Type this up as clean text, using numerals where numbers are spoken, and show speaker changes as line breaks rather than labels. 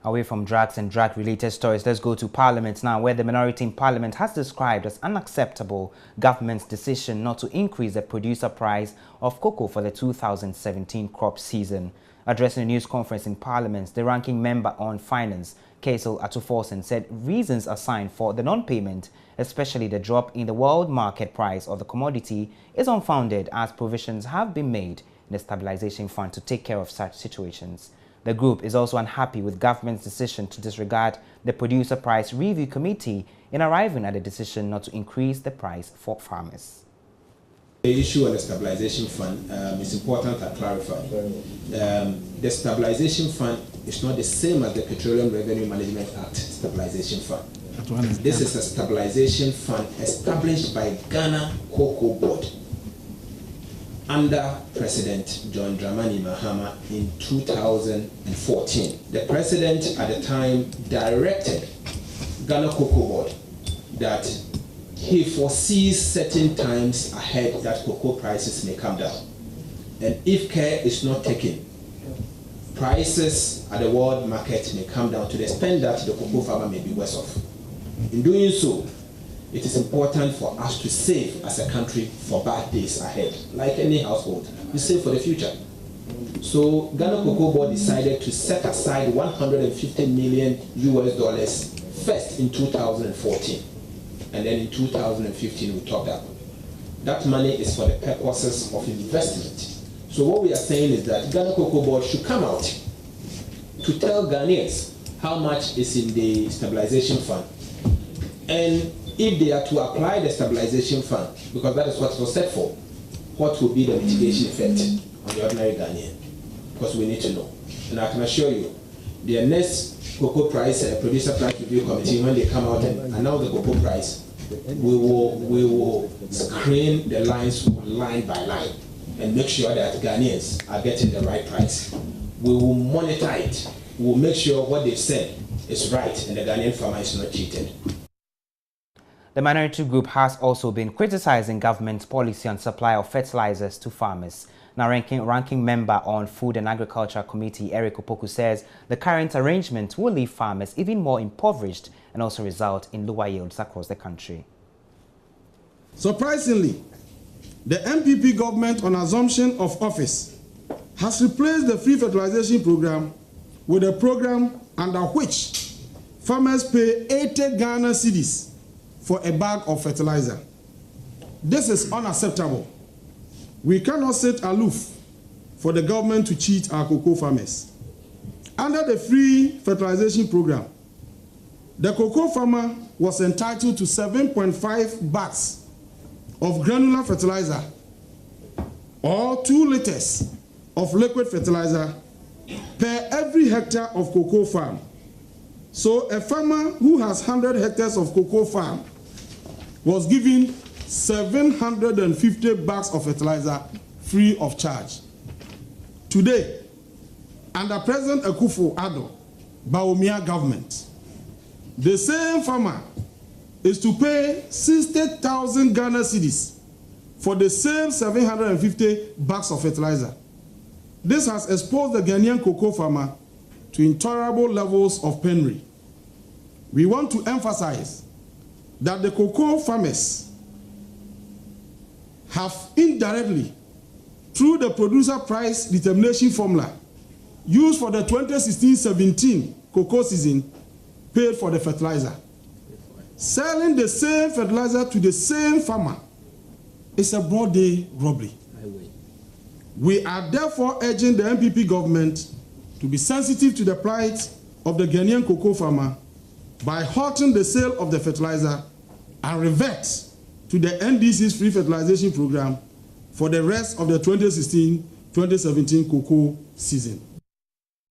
Away from drugs and drug-related stories, let's go to Parliament now, where the minority in Parliament has described as unacceptable government's decision not to increase the producer price of cocoa for the 2017 crop season. Addressing a news conference in Parliament, the ranking member on Finance, Kaisel Atuforsen, said reasons assigned for the non-payment, especially the drop in the world market price of the commodity, is unfounded as provisions have been made in the Stabilization Fund to take care of such situations. The group is also unhappy with government's decision to disregard the Producer Price Review Committee in arriving at a decision not to increase the price for farmers.
The issue on the Stabilization Fund is important to clarify. The Stabilization Fund is not the same as the Petroleum Revenue Management Act Stabilization Fund. This is a Stabilization Fund established by Ghana Cocoa Board under President John Dramani Mahama in 2014. The President at the time directed Ghana Cocoa Board that he foresees certain times ahead that cocoa prices may come down. And if care is not taken, prices at the world market may come down to the extent that the cocoa farmer may be worse off. In doing so, it is important for us to save as a country for bad days ahead. Like any household, we save for the future. So Ghana Cocoa Board decided to set aside $150 million first in 2014. And then in 2015 we topped up. That money is for the purposes of investment. So what we are saying is that Ghana Cocoa Board should come out to tell Ghanaians how much is in the Stabilization Fund. And if they are to apply the Stabilization Fund, because that is what it was set for, what will be the mitigation effect on the ordinary Ghanaian? Because we need to know. And I can assure you, the next cocoa price producer price review committee, when they come out and announce the cocoa price, we will screen the lines line by line and make sure that Ghanaians are getting the right price. We will monitor it. We will make sure what they've said is right and the Ghanaian farmer is not cheated.
The minority group has also been criticizing government's policy on supply of fertilizers to farmers. Now, ranking member on Food and Agriculture Committee, Eric Opoku, says the current arrangement will leave farmers even more impoverished and also result in lower yields across the country.
Surprisingly, the MPP government, on assumption of office, has replaced the free fertilization program with a program under which farmers pay 80 Ghana cedis for a bag of fertilizer. This is unacceptable. We cannot sit aloof for the government to cheat our cocoa farmers. Under the free fertilization program, the cocoa farmer was entitled to 7.5 bags of granular fertilizer or 2 liters of liquid fertilizer per every hectare of cocoa farm. So a farmer who has 100 hectares of cocoa farm was given 750 bags of fertilizer free of charge. Today, under President Akufo-Addo, Bawumia government, the same farmer is to pay 60,000 Ghana cedis for the same 750 bags of fertilizer. This has exposed the Ghanaian cocoa farmer to intolerable levels of penury. We want to emphasize that the cocoa farmers have indirectly, through the producer price determination formula used for the 2016-17 cocoa season, paid for the fertilizer. Selling the same fertilizer to the same farmer is a broad day robbery. We are therefore urging the MPP government to be sensitive to the plight of the Ghanaian cocoa farmer by halting the sale of the fertilizer and revert to the NDC's free fertilization program for the rest of the 2016-2017 cocoa season.